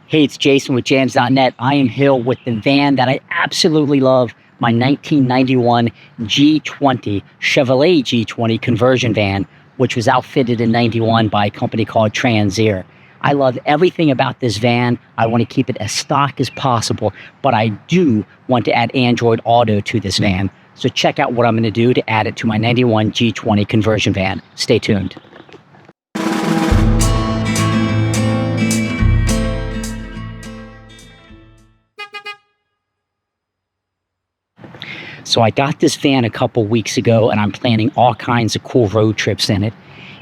Hey, it's Jason with Jams.net. I am here with the van that I absolutely love, my 1991 G20, Chevrolet G20 Conversion van, which was outfitted in 91 by a company called Transair. I love everything about this van. I want to keep it as stock as possible, but I do want to add Android Auto to this van. So check out what I'm going to do to add it to my 91 G20 Conversion van. Stay tuned. So I got this van a couple weeks ago, and I'm planning all kinds of cool road trips in it.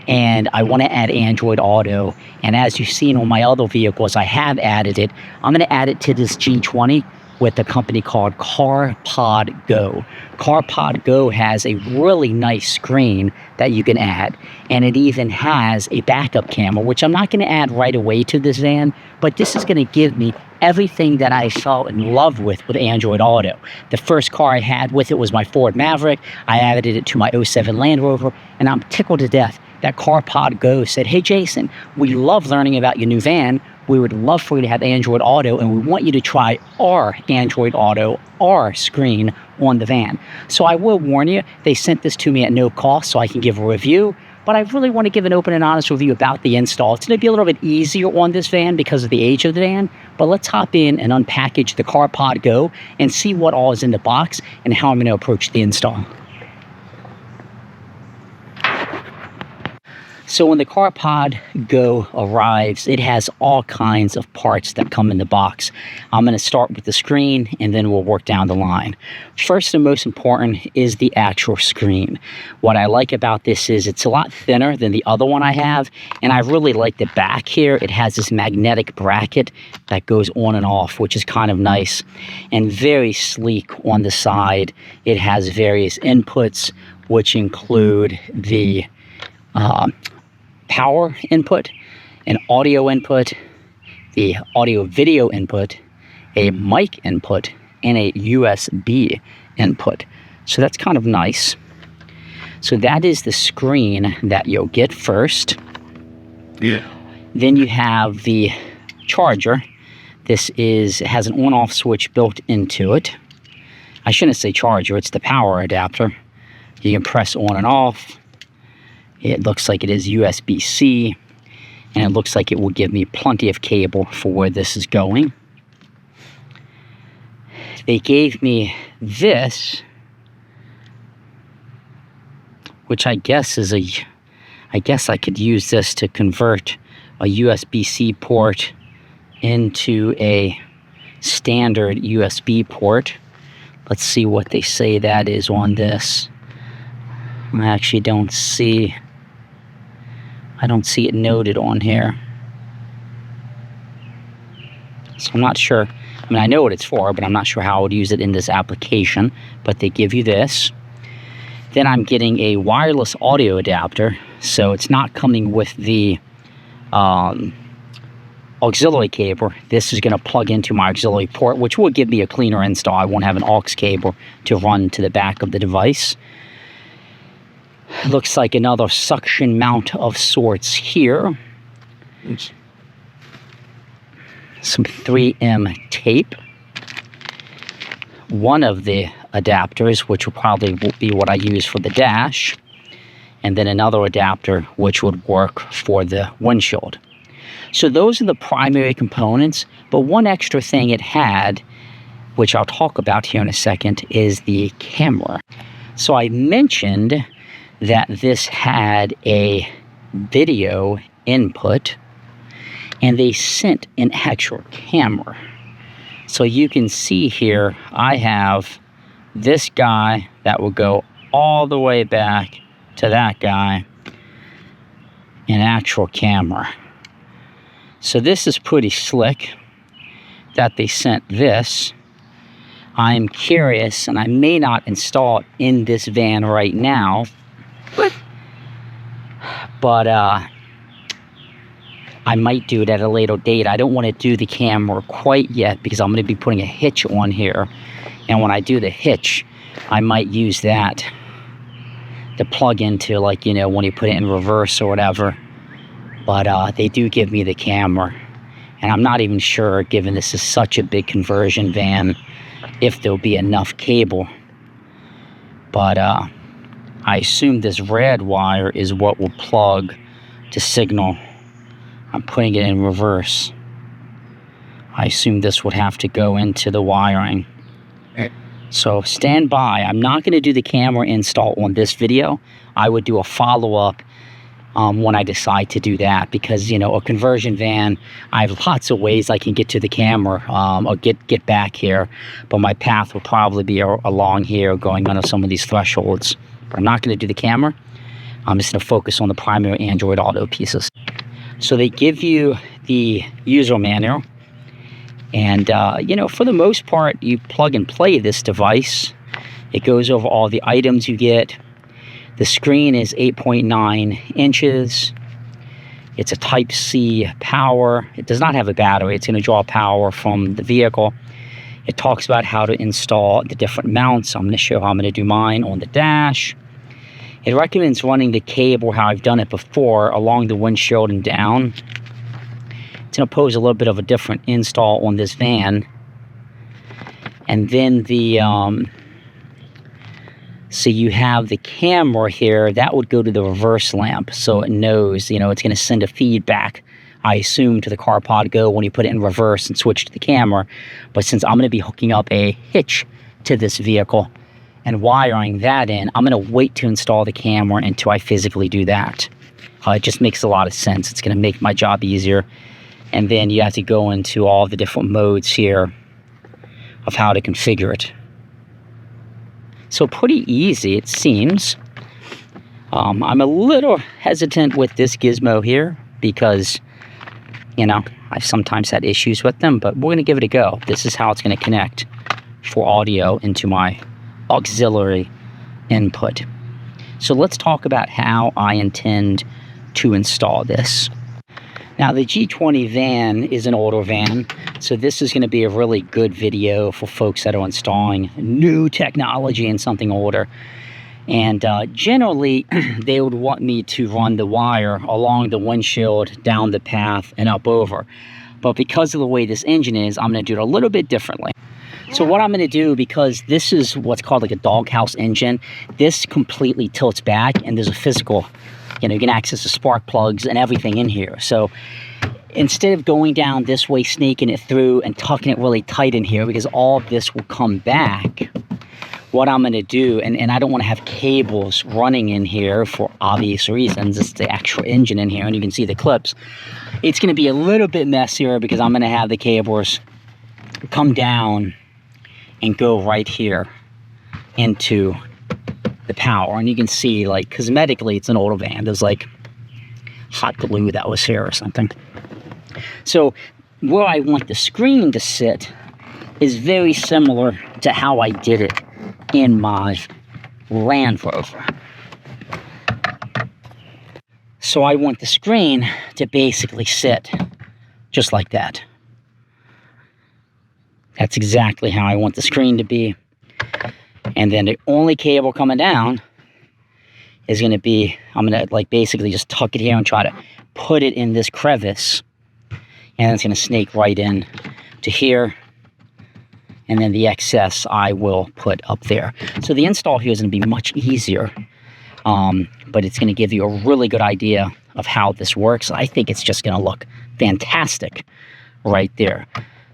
And I want to add Android Auto. And as you've seen on my other vehicles, I have added it. I'm going to add it to this G20 with a company called CarPodGo. CarPodGo has a really nice screen that you can add, and it even has a backup camera, which I'm not going to add right away to this van, but this is going to give me everything that I fell in love with Android Auto. The first car I had with it was my Ford Maverick. I added it to my '07 Land Rover, and I'm tickled to death that CarPodGo said, "Hey Jason, we love learning about your new van. We would love for you to have Android Auto, and we want you to try our Android Auto, our screen on the van." So I will warn you, they sent this to me at no cost so I can give a review, but I really want to give an open and honest review about the install. It's going to be a little bit easier on this van because of the age of the van, but let's hop in and unpackage the CarPodGo and see what all is in the box and how I'm going to approach the install. So when the CarPodGo arrives, it has all kinds of parts that come in the box. I'm going to start with the screen, and then we'll work down the line. First and most important is the actual screen. What I like about this is it's a lot thinner than the other one I have, and I really like the back here. It has this magnetic bracket that goes on and off, which is kind of nice, and very sleek on the side. It has various inputs, which include the power input, an audio input, the audio video input, a mic input, and a USB input. So that's kind of nice. So that is the screen that you'll get first. Yeah. Then you have the charger. This has an on-off switch built into it. I shouldn't say charger, it's the power adapter. You can press on and off. It looks like it is USB-C, and it looks like it will give me plenty of cable for where this is going. They gave me this, which I guess is I guess I could use this to convert a USB-C port into a standard USB port. Let's see what they say that is on this. I actually don't see it noted on here. So I'm not sure. I mean, I know what it's for, but I'm not sure how I would use it in this application. But they give you this. Then I'm getting a wireless audio adapter. So it's not coming with the auxiliary cable. This is going to plug into my auxiliary port, which will give me a cleaner install. I won't have an aux cable to run to the back of the device. Looks like another suction mount of sorts here. Some 3M tape. One of the adapters, which will probably be what I use for the dash. And then another adapter, which would work for the windshield. So those are the primary components. But one extra thing it had, which I'll talk about here in a second, is the camera. So I mentioned that this had a video input, and they sent an actual camera. So you can see here, I have this guy that will go all the way back to that guy, an actual camera. So this is pretty slick that they sent this. I'm curious, and I may not install it in this van right now, but I might do it at a later date. I don't want to do the camera quite yet because I'm going to be putting a hitch on here. And when I do the hitch, I might use that to plug into, like, you know, when you put it in reverse or whatever. But they do give me the camera. And I'm not even sure, given this is such a big conversion van, if there'll be enough cable. But I assume this red wire is what will plug to signal. I'm putting it in reverse. I assume this would have to go into the wiring. So stand by. I'm not going to do the camera install on this video. I would do a follow-up when I decide to do that, because, you know, a conversion van, I have lots of ways I can get to the camera or get back here, but my path will probably be along here, going under some of these thresholds. But I'm not going to do the camera. I'm just going to focus on the primary Android Auto pieces. So they give you the user manual, and you know, for the most part, you plug and play this device. It goes over all the items you get. The screen is 8.9 inches. It's a Type-C power. It does not have a battery. It's going to draw power from the vehicle. It talks about how to install the different mounts. I'm going to show how I'm going to do mine on the dash. It recommends running the cable, how I've done it before, along the windshield and down. It's going to pose a little bit of a different install on this van. And then the... so you have the camera here, that would go to the reverse lamp, so it knows, you know, it's going to send a feedback, I assume, to the CarPodGo when you put it in reverse and switch to the camera. But since I'm going to be hooking up a hitch to this vehicle and wiring that in, I'm going to wait to install the camera until I physically do that. It just makes a lot of sense. It's going to make my job easier. And then you have to go into all the different modes here of how to configure it. So pretty easy, it seems. I'm a little hesitant with this gizmo here because, you know, I've sometimes had issues with them, but we're going to give it a go. This is how it's going to connect for audio into my auxiliary input. So let's talk about how I intend to install this. Now, the G20 van is an older van, so this is going to be a really good video for folks that are installing new technology in something older. And generally, they would want me to run the wire along the windshield, down the path, and up over. But because of the way this engine is, I'm going to do it a little bit differently. So what I'm going to do, because this is what's called like a doghouse engine, this completely tilts back, and there's a physical... You know, you can access the spark plugs and everything in here. So instead of going down this way, snaking it through and tucking it really tight in here, because all of this will come back, what I'm going to do, and I don't want to have cables running in here for obvious reasons. It's the actual engine in here, and you can see the clips. It's going to be a little bit messier because I'm going to have the cables come down and go right here into the power. And you can see, like, cosmetically, it's an older van. There's like hot glue that was here or something. So where I want the screen to sit is very similar to how I did it in my Land Rover. So I want the screen to basically sit just like that. That's exactly how I want the screen to be. And then the only cable coming down is going to be, I'm going to like basically just tuck it here and try to put it in this crevice. And it's going to snake right in to here. And then the excess I will put up there. So the install here is going to be much easier. But it's going to give you a really good idea of how this works. I think it's just going to look fantastic right there.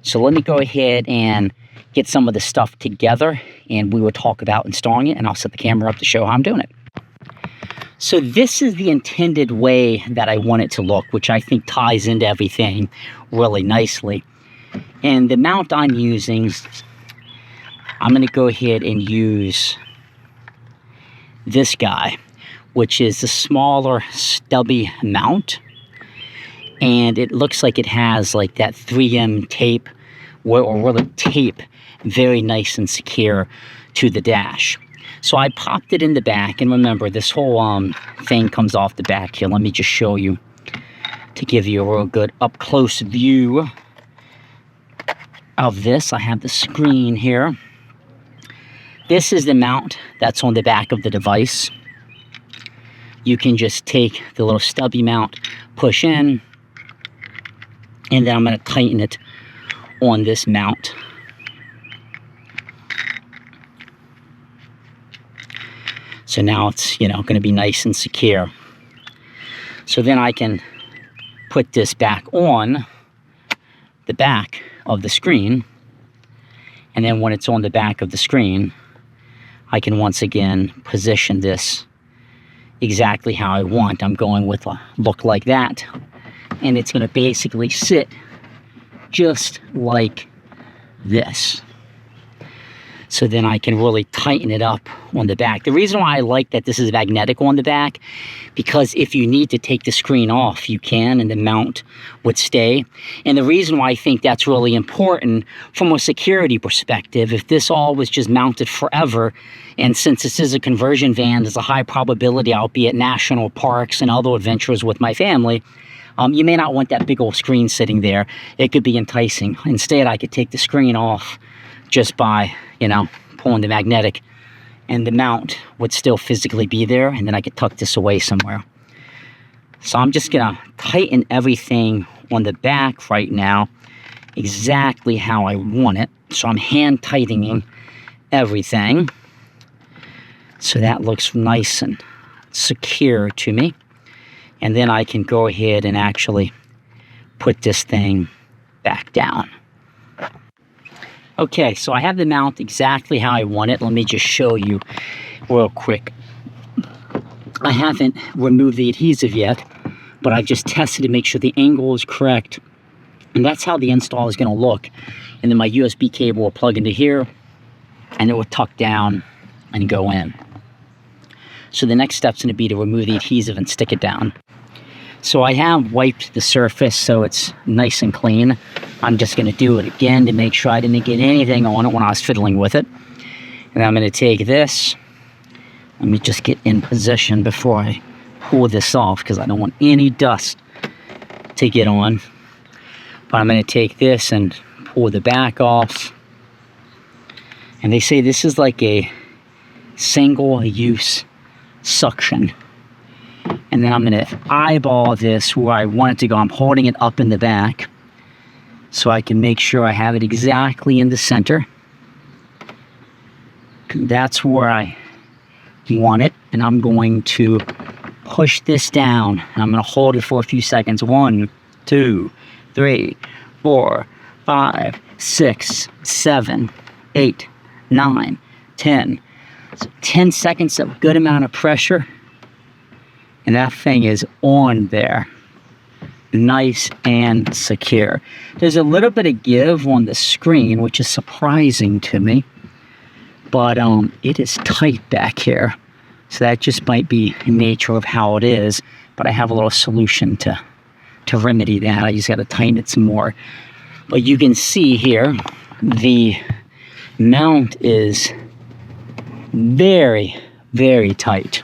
So let me go ahead and get some of the stuff together, and we will talk about installing it, and I'll set the camera up to show how I'm doing it. So this is the intended way that I want it to look, which I think ties into everything really nicely. And the mount I'm using, I'm going to go ahead and use this guy, which is the smaller stubby mount. And it looks like it has like that 3M tape, or really tape, very nice and secure to the dash. So I popped it in the back, and remember, this whole thing comes off the back here. Let me just show you to give you a real good up-close view of this. I have the screen here. This is the mount that's on the back of the device. You can just take the little stubby mount, push in, And then I'm going to tighten it on this mount. So now it's, going to be nice and secure. So then I can put this back on the back of the screen. And then when it's on the back of the screen, I can once again position this exactly how I want. I'm going with a look like that. And it's going to basically sit just like this. So then I can really tighten it up on the back. The reason why I like that this is magnetic on the back, because if you need to take the screen off, you can, and the mount would stay. And the reason why I think that's really important from a security perspective, if this all was just mounted forever, and since this is a conversion van, there's a high probability I'll be at national parks and other adventures with my family, you may not want that big old screen sitting there. It could be enticing. Instead, I could take the screen off just by, pulling the magnetic, and the mount would still physically be there, and then I could tuck this away somewhere. So I'm just going to tighten everything on the back right now exactly how I want it. So I'm hand tightening everything so that looks nice and secure to me. And then I can go ahead and actually put this thing back down. Okay, so I have the mount exactly how I want it. Let me just show you real quick. I haven't removed the adhesive yet, but I just tested to make sure the angle is correct. And that's how the install is going to look. And then my USB cable will plug into here, and it will tuck down and go in. So the next step's going to be to remove the adhesive and stick it down. So I have wiped the surface so it's nice and clean. I'm just going to do it again to make sure I didn't get anything on it when I was fiddling with it. And I'm going to take this. Let me just get in position before I pull this off, because I don't want any dust to get on. But I'm going to take this and pull the back off. And they say this is like a single-use suction. And then I'm going to eyeball this where I want it to go. I'm holding it up in the back so I can make sure I have it exactly in the center. That's where I want it. And I'm going to push this down. I'm going to hold it for a few seconds. 1, 2, 3, 4, 5, 6, 7, 8, 9, 10. So 10 seconds of good amount of pressure. And that thing is on there. Nice and secure. There's a little bit of give on the screen, which is surprising to me. But it is tight back here. So that just might be the nature of how it is. But I have a little solution to remedy that. I just got to tighten it some more. But you can see here, the mount is very, very tight.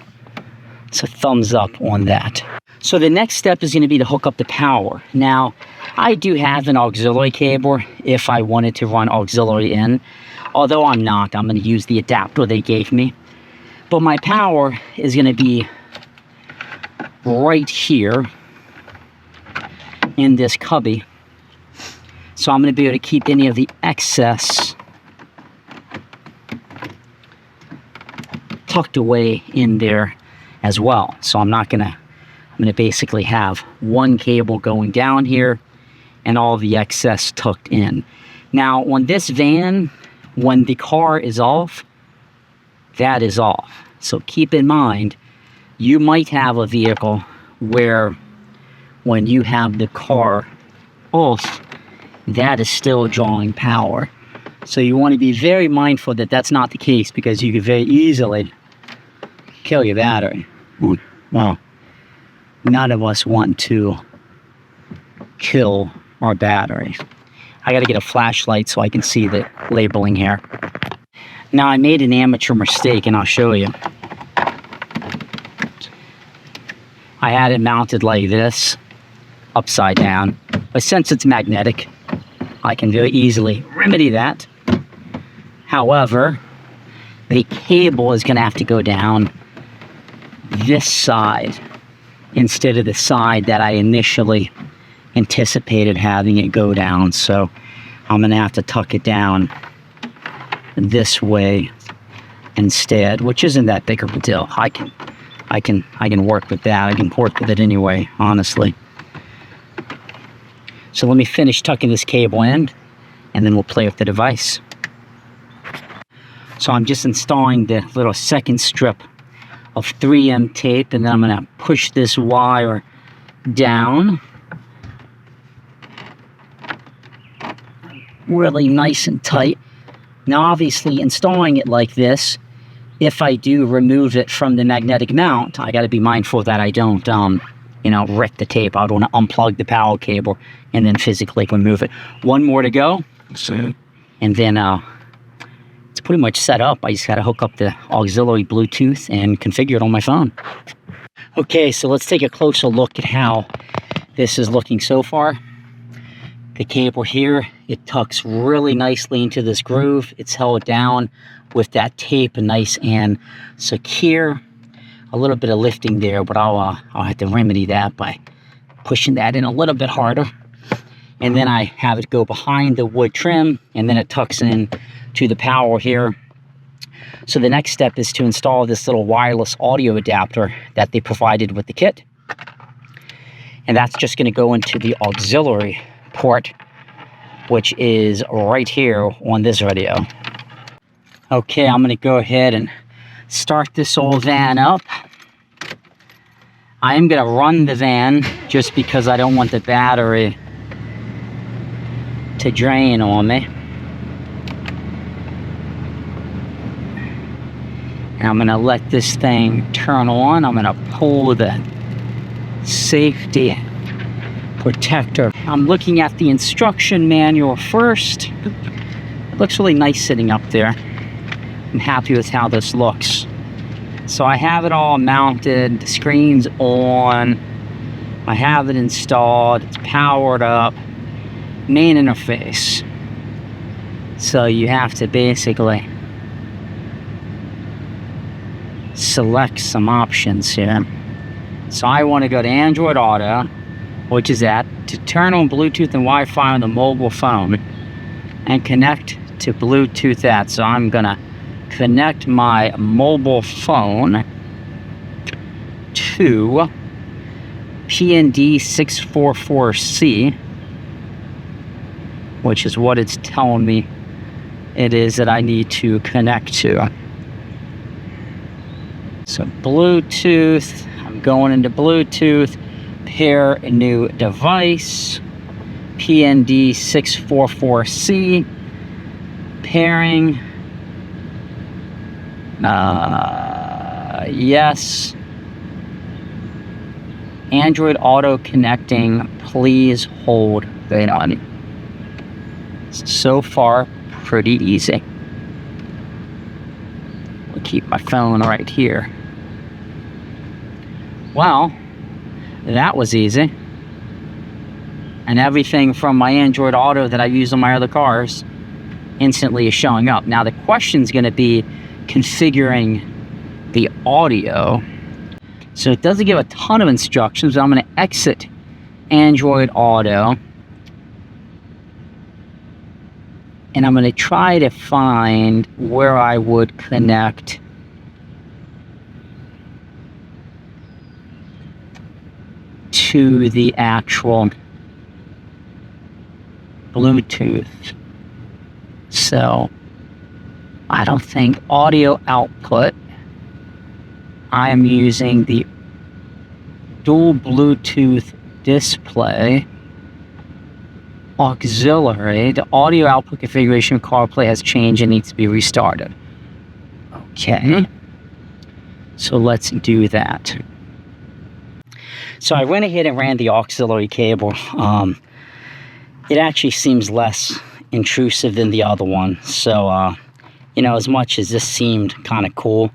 So thumbs up on that. So the next step is going to be to hook up the power. Now, I do have an auxiliary cable if I wanted to run auxiliary in. Although I'm not, I'm going to use the adapter they gave me. But my power is going to be right here in this cubby. So I'm going to be able to keep any of the excess tucked away in there as well. So I'm going to basically have one cable going down here and all the excess tucked in. Now, on this van, when the car is off, that is off. So keep in mind, you might have a vehicle where when you have the car off, that is still drawing power. So you want to be very mindful that that's not the case, because you could very easily kill your battery. Well, none of us want to kill our battery. I got to get a flashlight so I can see the labeling here. Now, I made an amateur mistake, and I'll show you. I had it mounted like this, upside down. But since it's magnetic, I can very easily remedy that. However, the cable is going to have to go down this side instead of the side that I initially anticipated having it go down, so I'm gonna have to tuck it down this way instead, which isn't that big of a deal. I can work with that. I can work with it anyway, honestly. So let me finish tucking this cable in, and then we'll play with the device. So I'm just installing the little second strip of 3M tape, and then I'm going to push this wire down really nice and tight. Now obviously installing it like this, if I do remove it from the magnetic mount, I got to be mindful that I don't rip the tape. I don't want to unplug the power cable and then physically remove it. One more to go, and then it's pretty much set up. I just got to hook up the auxiliary Bluetooth and configure it on my phone. Okay, so let's take a closer look at how this is looking so far. The cable here, it tucks really nicely into this groove. It's held down with that tape, nice and secure. A little bit of lifting there, but I'll have to remedy that by pushing that in a little bit harder. And then I have it go behind the wood trim, and then it tucks in to the power here. So the next step is to install this little wireless audio adapter that they provided with the kit. And that's just going to go into the auxiliary port, which is right here on this radio. Okay, I'm going to go ahead and start this old van up. I am going to run the van just because I don't want the battery to drain on me. And I'm going to let this thing turn on. I'm going to pull the safety protector. I'm looking at the instruction manual first. It looks really nice sitting up there. I'm happy with how this looks. So I have it all mounted, the screen's on, I have it installed, it's powered up, main interface. So you have to basically select some options here. So I want to go to Android Auto, which is that, to turn on Bluetooth and Wi-Fi on the mobile phone and connect to Bluetooth that. So I'm gonna connect my mobile phone to PND644C, which is what it's telling me it is that I need to connect to. So Bluetooth, I'm going into Bluetooth, pair a new device, PND644C, pairing, yes, Android Auto connecting, please hold the on. So far, pretty easy. I'll keep my phone right here. Well, that was easy. And everything from my Android Auto that I use on my other cars instantly is showing up. Now the question is going to be configuring the audio. So it doesn't give a ton of instructions, but I'm going to exit Android Auto. And I'm going to try to find where I would connect to the actual Bluetooth. So I don't think audio output. I am using the dual Bluetooth display. Auxiliary, the audio output configuration of CarPlay has changed and needs to be restarted. Okay, so let's do that. So I went ahead and ran the auxiliary cable. It actually seems less intrusive than the other one. So, as much as this seemed kind of cool,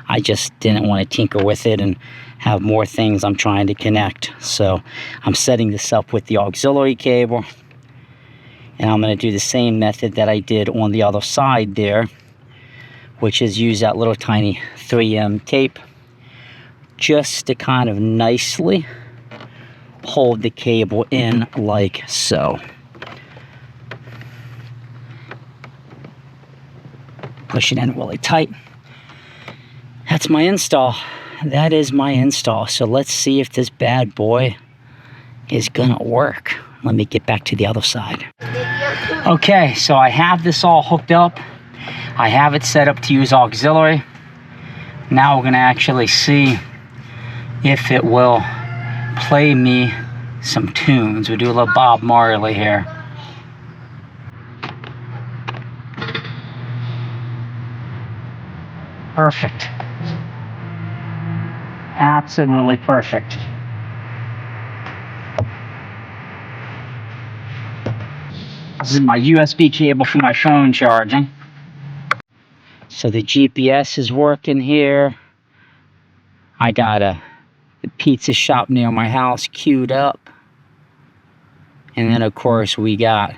I just didn't want to tinker with it and have more things I'm trying to connect. So I'm setting this up with the auxiliary cable. And I'm going to do the same method that I did on the other side there, which is use that little tiny 3M tape just to kind of nicely hold the cable in like so. Push it in really tight. That's my install. That is my install. So let's see if this bad boy is gonna work. Let me get back to the other side. Okay, so I have this all hooked up. I have it set up to use auxiliary. Now we're gonna actually see if it will play me some tunes. We'll do a little Bob Marley here. Perfect. Absolutely perfect. This is my USB cable for my phone charging. So the GPS is working here. I got the pizza shop near my house queued up. And then of course we got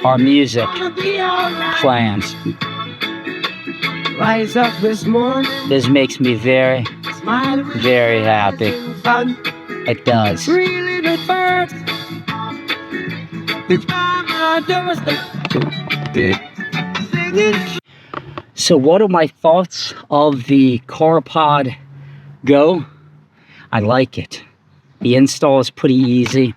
our music playing. Rise up this morning. This makes me very, very happy. It does. So what are my thoughts of the CarPodGo? I like it. The install is pretty easy.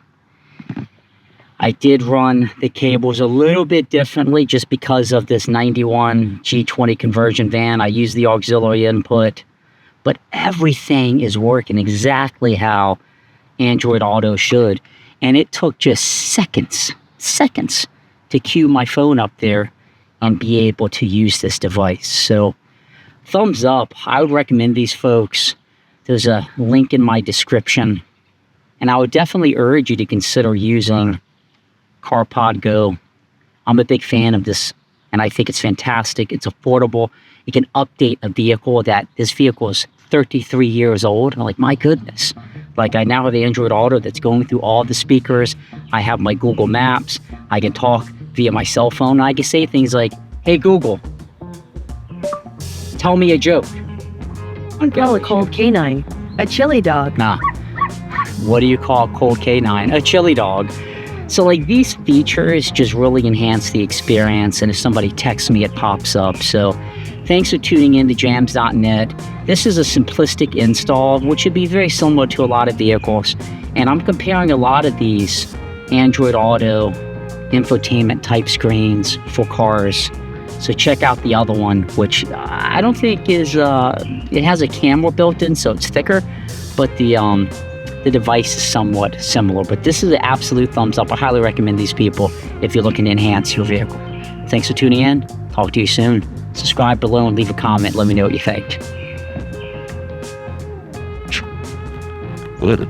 I did run the cables a little bit differently just because of this 91 G20 conversion van. I used the auxiliary input, but everything is working exactly how Android Auto should. And it took just seconds to cue my phone up there and be able to use this device. So thumbs up. I would recommend these folks. There's a link in my description. And I would definitely urge you to consider using CarPodGo. I'm a big fan of this, and I think it's fantastic. It's affordable. You can update a vehicle this vehicle is 33 years old. I'm like, my goodness. Like, I now have the Android Auto that's going through all the speakers. I have my Google Maps. I can talk via my cell phone. I can say things like, hey, Google, tell me a joke. What do you call canine? A chili dog. Nah. What do you call a cold canine? A chili dog. So like these features just really enhance the experience, and if somebody texts me, it pops up. So thanks for tuning in to jams.net. This is a simplistic install, which should be very similar to a lot of vehicles. And I'm comparing a lot of these Android Auto infotainment type screens for cars. So check out the other one, which I don't think is, it has a camera built in, so it's thicker, but the device is somewhat similar. But this is an absolute thumbs up. I highly recommend these people if you're looking to enhance your vehicle. Thanks for tuning in. Talk to you soon. Subscribe below and leave a comment. Let me know what you think. Good.